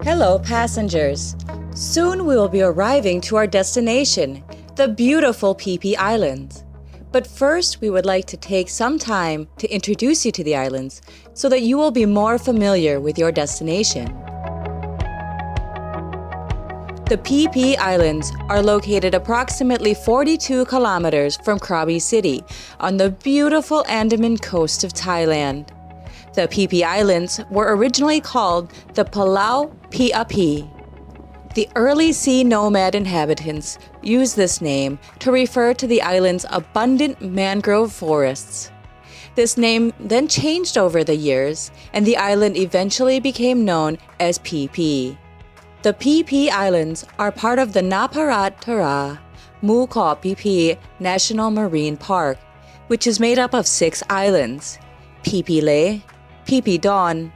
Hello, passengers. Soon we will be arriving to our destination, the beautiful Phi Phi Islands. But first, we would like to take some time to introduce you to the islands so that you will be more familiar with your destination. The Phi Phi Islands are located approximately 42 kilometers from Krabi City on the beautiful Andaman coast of Thailand. The Phi Phi Islands were originally called the Palau Phia Phi. The early sea nomad inhabitants used this name to refer to the island's abundant mangrove forests. This name then changed over the years, and the island eventually became known as Phi Phi. The Phi Phi Islands are part of the Naparat Tara Mu Kaw Phi Phi National Marine Park, which is made up of 6 islands: Phi Phi Le, Phi Phi Don,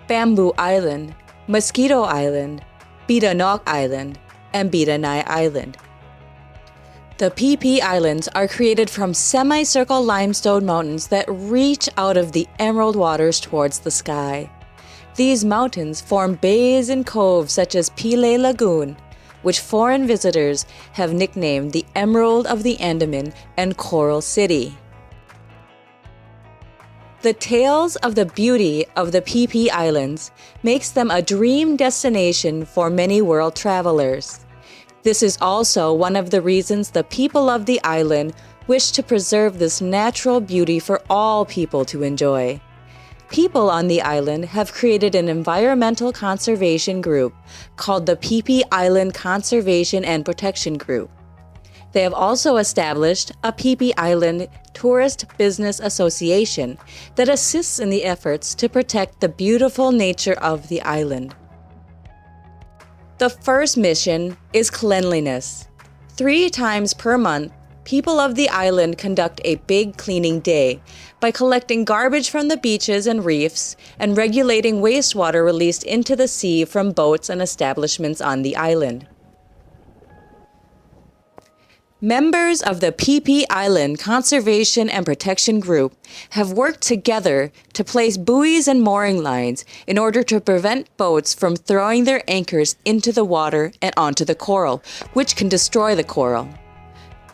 Bamboo Island, Mosquito Island, Bidanok Island, and Bidanai Island. The Phi Phi Islands are created from semicircle limestone mountains that reach out of the emerald waters towards the sky. These mountains form bays and coves such as Pile Lagoon, which foreign visitors have nicknamed the Emerald of the Andaman and Coral City. The tales of the beauty of the Phi Phi Islands makes them a dream destination for many world travelers. This is also one of the reasons the people of the island wish to preserve this natural beauty for all people to enjoy. People on the island have created an environmental conservation group called the Phi Phi Island Conservation and Protection Group. They have also established a Phi Phi Island Tourist Business Association that assists in the efforts to protect the beautiful nature of the island. The first mission is cleanliness. 3 times per month, people of the island conduct a big cleaning day by collecting garbage from the beaches and reefs and regulating wastewater released into the sea from boats and establishments on the island. Members of the Phi Phi Island Conservation and Protection Group have worked together to place buoys and mooring lines in order to prevent boats from throwing their anchors into the water and onto the coral, which can destroy the coral.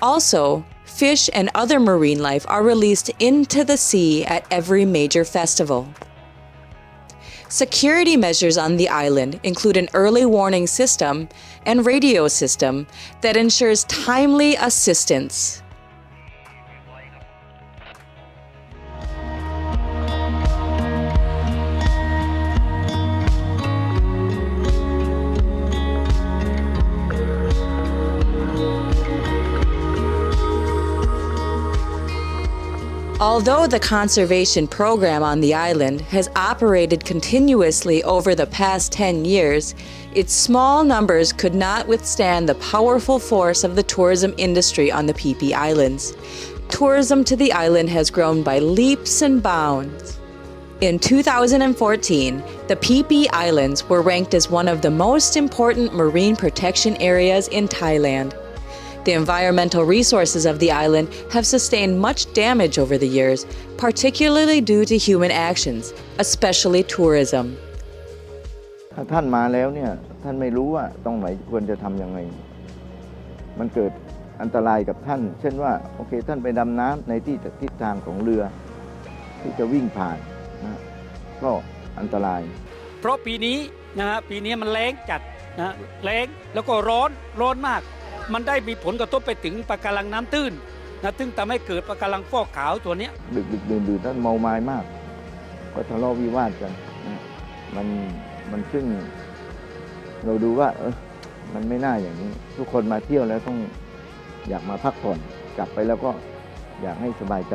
Also, fish and other marine life are released into the sea at every major festival. Security measures on the island include an early warning system and radio system that ensures timely assistance. Although the conservation program on the island has operated continuously over the past 10 years, its small numbers could not withstand the powerful force of the tourism industry on the Phi Phi Islands. Tourism to the island has grown by leaps and bounds. In 2014, the Phi Phi Islands were ranked as one of the most important marine protection areas in Thailand. The environmental resources of the island have sustained much damage over the years, particularly due to human actions, especially tourism. ถ้าท่านมาแล้วเนี่ยท่านไม่รู้ว่าตรงไหนควรจะทำยังไงมันเกิดอันตรายกับท่านเช่นว่าโอเคท่านไปดำน้ำในที่ทิศทางของเรือที่จะวิ่งผ่านนะก็อันตรายเพราะปีนี้ปีนี้มันแล้งจัดแล้งแล้วก็ร้อนมากมันได้มีผลกระทบไปถึงปะการังน้ำตื้นซึ่งทำให้เกิดปะการังฟอกขาวตัวนี้ดึกดื่นท่านเมาไม้มากก็ทะเลาะวิวาทกันมันซึ่งเราดูว่ามันไม่น่าอย่างนี้ทุกคนมาเที่ยวแล้วต้องอยากมาพักผ่อนกลับไปแล้วก็อยากให้สบายใจ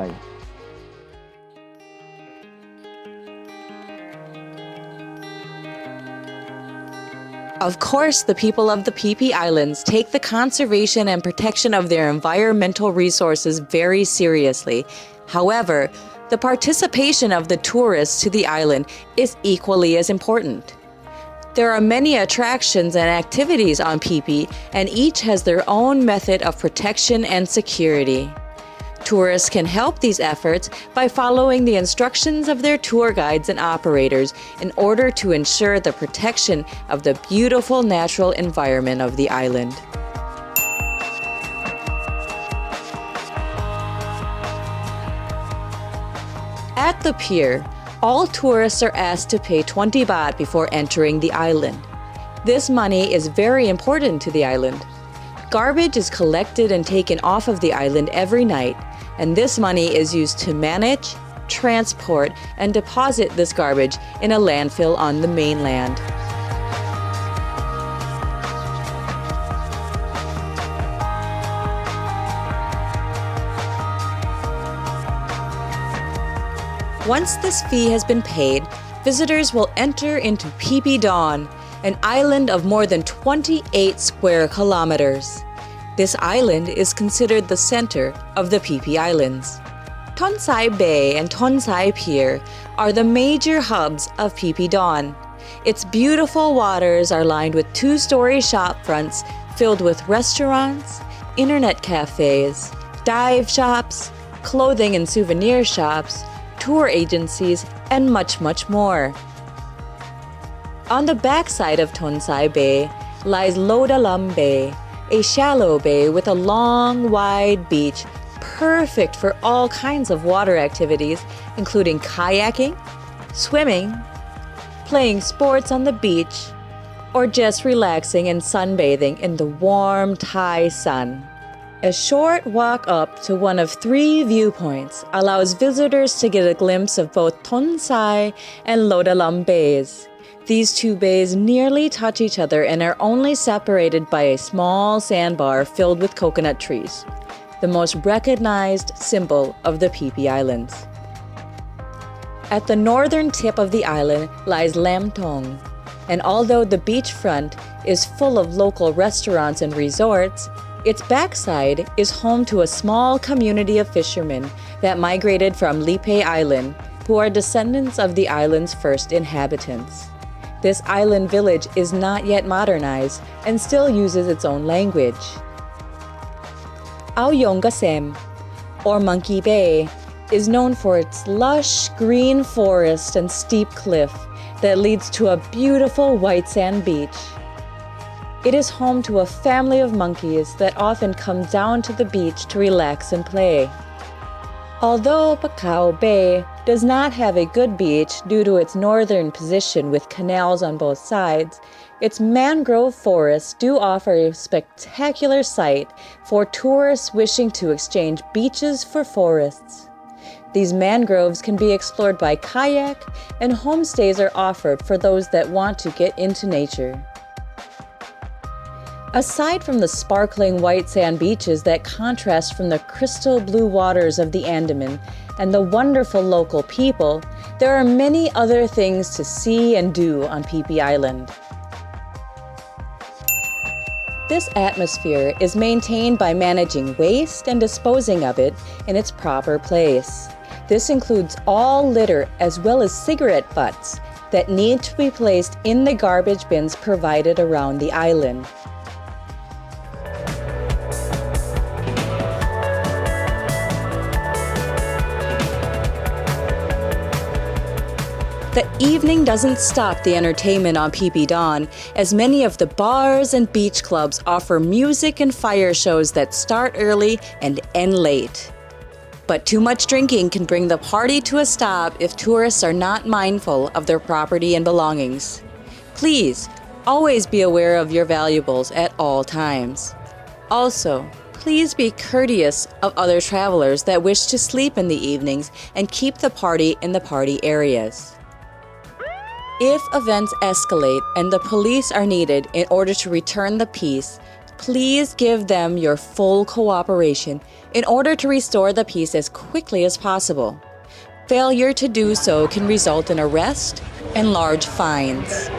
Of course, the people of the PP Islands take the conservation and protection of their environmental resources very seriously. However, the participation of the tourists to the island is equally as important. There are many attractions and activities on PP, and each has their own method of protection and security. Tourists can help these efforts by following the instructions of their tour guides and operators in order to ensure the protection of the beautiful natural environment of the island. At the pier, all tourists are asked to pay 20 baht before entering the island. This money is very important to the island. Garbage is collected and taken off of the island every night, and this money is used to manage, transport, and deposit this garbage in a landfill on the mainland. Once this fee has been paid, visitors will enter into PP Dawn, an island of more than 28 square kilometers. This island is considered the center of the PP Islands. Tonsai Bay and Tonsai Pier are the major hubs of PP Dawn. Its beautiful waters are lined with two-story shop fronts filled with restaurants, internet cafes, dive shops, clothing and souvenir shops, tour agencies, and much, much more. On the backside of Tonsai Bay lies Lodalam Bay, a shallow bay with a long, wide beach, perfect for all kinds of water activities, including kayaking, swimming, playing sports on the beach, or just relaxing and sunbathing in the warm Thai sun. A short walk up to one of 3 viewpoints allows visitors to get a glimpse of both Tonsai and Lodalam Bays. These 2 bays nearly touch each other and are only separated by a small sandbar filled with coconut trees, the most recognized symbol of the PP Islands. At the northern tip of the island lies Lam Thong, and although the beachfront is full of local restaurants and resorts, its backside is home to a small community of fishermen that migrated from Lipe Island, who are descendants of the island's first inhabitants. This island village is not yet modernized and still uses its own language. Ao Yong Gasem, or Monkey Bay, is known for its lush green forest and steep cliff that leads to a beautiful white sand beach. It is home to a family of monkeys that often come down to the beach to relax and play. Although Bacau Bay does not have a good beach due to its northern position with canals on both sides, its mangrove forests do offer a spectacular sight for tourists wishing to exchange beaches for forests. These mangroves can be explored by kayak, and homestays are offered for those that want to get into nature. Aside from the sparkling white sand beaches that contrast from the crystal blue waters of the Andaman and the wonderful local people, there are many other things to see and do on PP Island. This atmosphere is maintained by managing waste and disposing of it in its proper place. This includes all litter as well as cigarette butts that need to be placed in the garbage bins provided around the island. The evening doesn't stop the entertainment on PP Dawn, as many of the bars and beach clubs offer music and fire shows that start early and end late. But too much drinking can bring the party to a stop if tourists are not mindful of their property and belongings. Please, always be aware of your valuables at all times. Also, please be courteous of other travelers that wish to sleep in the evenings and keep the party in the party areas. If events escalate and the police are needed in order to return the peace, please give them your full cooperation in order to restore the peace as quickly as possible. Failure to do so can result in arrest and large fines.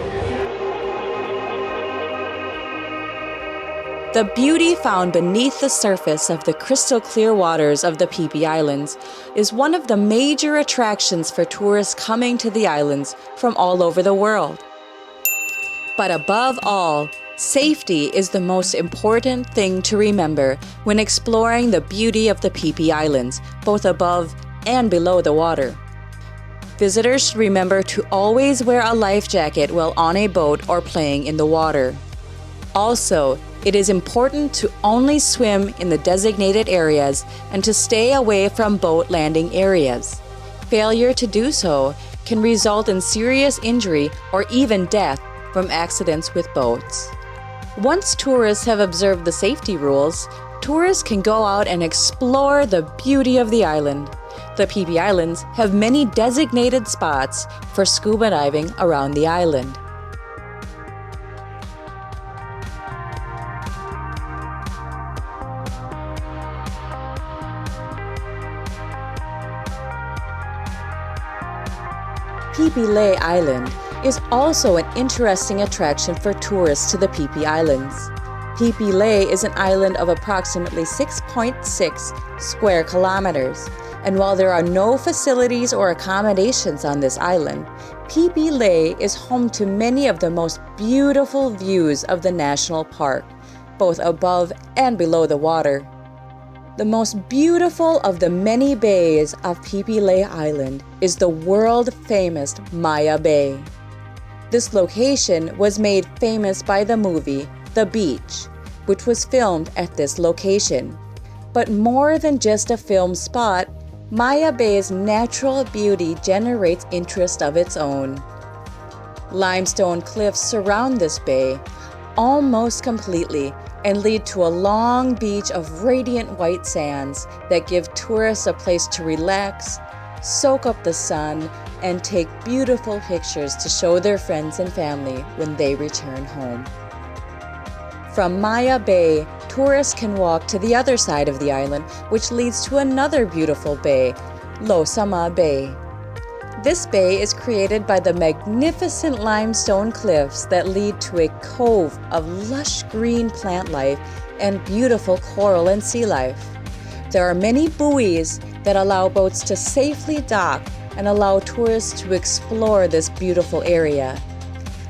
The beauty found beneath the surface of the crystal clear waters of the Phi Phi Islands is one of the major attractions for tourists coming to the islands from all over the world. But above all, safety is the most important thing to remember when exploring the beauty of the Phi Phi Islands, both above and below the water. Visitors should remember to always wear a life jacket while on a boat or playing in the water. Also, it is important to only swim in the designated areas and to stay away from boat landing areas. Failure to do so can result in serious injury or even death from accidents with boats. Once tourists have observed the safety rules, tourists can go out and explore the beauty of the island. The Phi Phi Islands have many designated spots for scuba diving around the island. Phi Phi Lei Island is also an interesting attraction for tourists to the Phi Phi Islands. Phi Phi Lei is an island of approximately 6.6 square kilometers, and while there are no facilities or accommodations on this island, Phi Phi Lei is home to many of the most beautiful views of the national park, both above and below the water. The most beautiful of the many bays of Phi Phi Lei Island is the world-famous Maya Bay. This location was made famous by the movie The Beach, which was filmed at this location. But more than just a film spot, Maya Bay's natural beauty generates interest of its own. Limestone cliffs surround this bay almost completely and lead to a long beach of radiant white sands that give tourists a place to relax, soak up the sun, and take beautiful pictures to show their friends and family when they return home. From Maya Bay, tourists can walk to the other side of the island, which leads to another beautiful bay, Lo Sama Bay. This bay is created by the magnificent limestone cliffs that lead to a cove of lush green plant life and beautiful coral and sea life. There are many buoys that allow boats to safely dock and allow tourists to explore this beautiful area.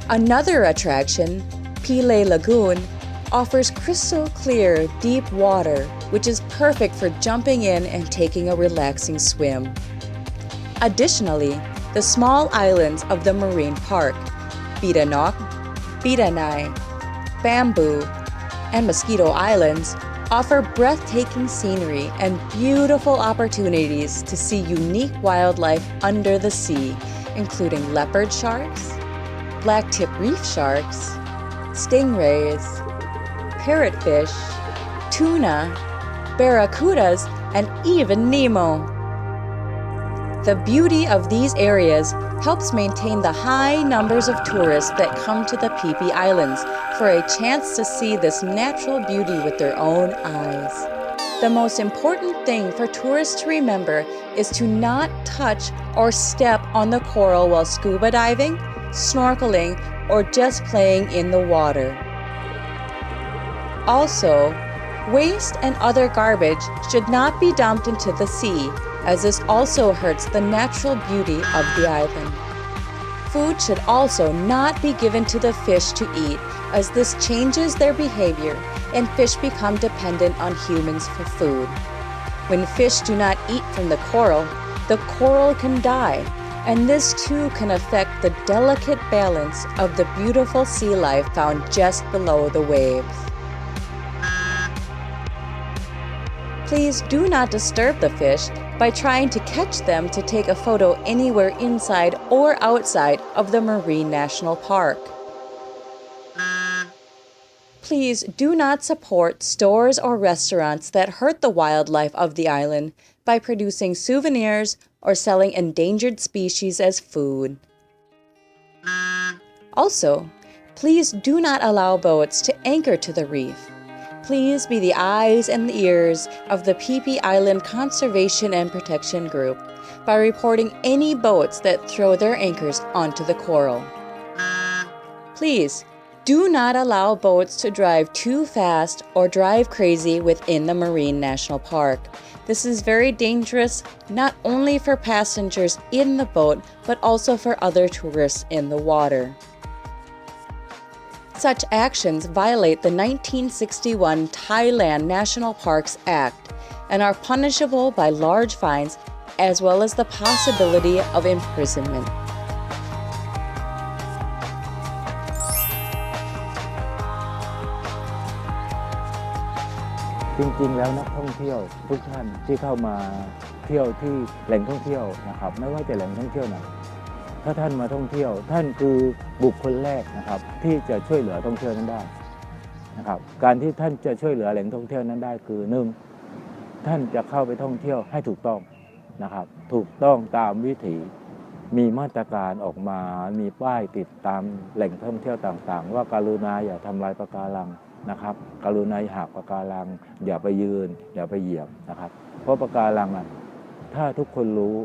Another attraction, Pile Lagoon, offers crystal clear, deep water, which is perfect for jumping in and taking a relaxing swim. Additionally, the small islands of the marine park, Bidanok, Bidanai, Bamboo, and Mosquito Islands offer breathtaking scenery and beautiful opportunities to see unique wildlife under the sea, including leopard sharks, blacktip reef sharks, stingrays, parrotfish, tuna, barracudas, and even Nemo. The beauty of these areas helps maintain the high numbers of tourists that come to the Phi Phi Islands for a chance to see this natural beauty with their own eyes. The most important thing for tourists to remember is to not touch or step on the coral while scuba diving, snorkeling, or just playing in the water. Also, waste and other garbage should not be dumped into the sea, as this also hurts the natural beauty of the island. Food should also not be given to the fish to eat, as this changes their behavior and fish become dependent on humans for food. When fish do not eat from the coral can die, and this too can affect the delicate balance of the beautiful sea life found just below the waves. Please do not disturb the fish by trying to catch them to take a photo anywhere inside or outside of the Marine National Park. Please do not support stores or restaurants that hurt the wildlife of the island by producing souvenirs or selling endangered species as food. Also, please do not allow boats to anchor to the reef. Please be the eyes and the ears of the Phi Phi Island Conservation and Protection Group by reporting any boats that throw their anchors onto the coral. Please Do not allow boats to drive too fast or drive crazy within the Marine National Park. This is very dangerous, not only for passengers in the boat, but also for other tourists in the water. Such actions violate the 1961 Thailand National Parks Act and are punishable by large fines as well as the possibility of imprisonment. จริงๆแล้วนักท่องเที่ยวทุกท่านที่เข้ามาเที่ยวที่แหล่งท่องเที่ยวนะครับไม่ว่าจะแหล่งท่องเที่ยวไหนถ้าท่านมาท่องเที่ยวท่านคือบุคคลแรกนะครับที่จะช่วยเหลือท่องเที่ยวนั้นได้นะครับการที่ท่านจะช่วยเหลือแหล่งท่องเที่ยวนั้นได้คือ1ท่านจะเข้าไปท่องเที่ยวให้ถูกต้องนะครับถูกต้องตามวิถีมีมาตรการออกมามีป้ายติดตามแหล่งท่องเที่ยวต่างๆว่าการุณาอย่าทำลายปะการังนะครับกรุณาหักปะการังอย่าไปยืนอย่าไปเหยียบนะครับเพราะปะการังถ้าทุกคนรู้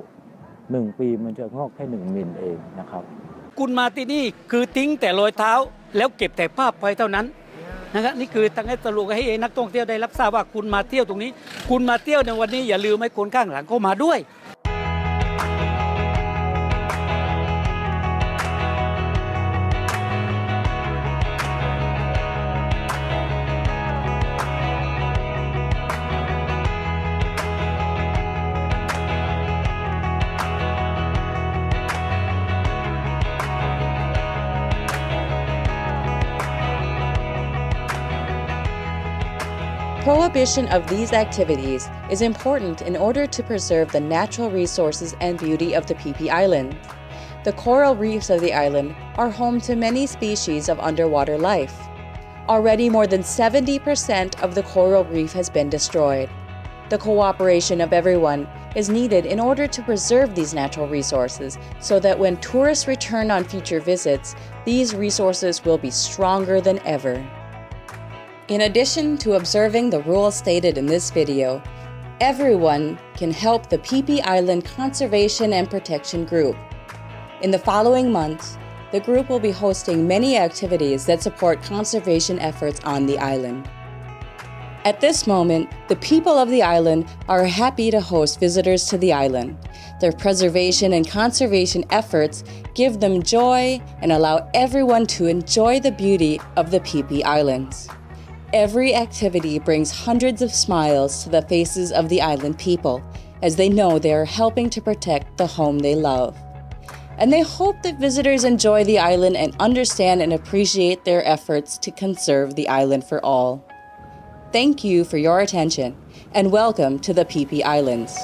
1 ปีมันจะงอกแค่1 มิลเองนะครับคุณมาที่นี่คือทิ้งแต่รอยเท้าแล้วเก็บแต่ภาพไปเท่านั้นนะครับนี่คือตั้งให้สรุปให้นักท่องเที่ยวได้รับทราบว่าคุณมาเที่ยวตรงนี้คุณมาเที่ยวในวันนี้อย่าลืมให้คนข้างหลังเข้ามาด้วย Prohibition of these activities is important in order to preserve the natural resources and beauty of the Phi Phi Islands. The coral reefs of the island are home to many species of underwater life. Already more than 70% of the coral reef has been destroyed. The cooperation of everyone is needed in order to preserve these natural resources so that when tourists return on future visits, these resources will be stronger than ever. In addition to observing the rules stated in this video, everyone can help the Phi Phi Island Conservation and Protection Group. In the following months, the group will be hosting many activities that support conservation efforts on the island. At this moment, the people of the island are happy to host visitors to the island. Their preservation and conservation efforts give them joy and allow everyone to enjoy the beauty of the Phi Phi Islands. Every activity brings hundreds of smiles to the faces of the island people as they know they are helping to protect the home they love. And they hope that visitors enjoy the island and understand and appreciate their efforts to conserve the island for all. Thank you for your attention and welcome to the Phi Phi Islands.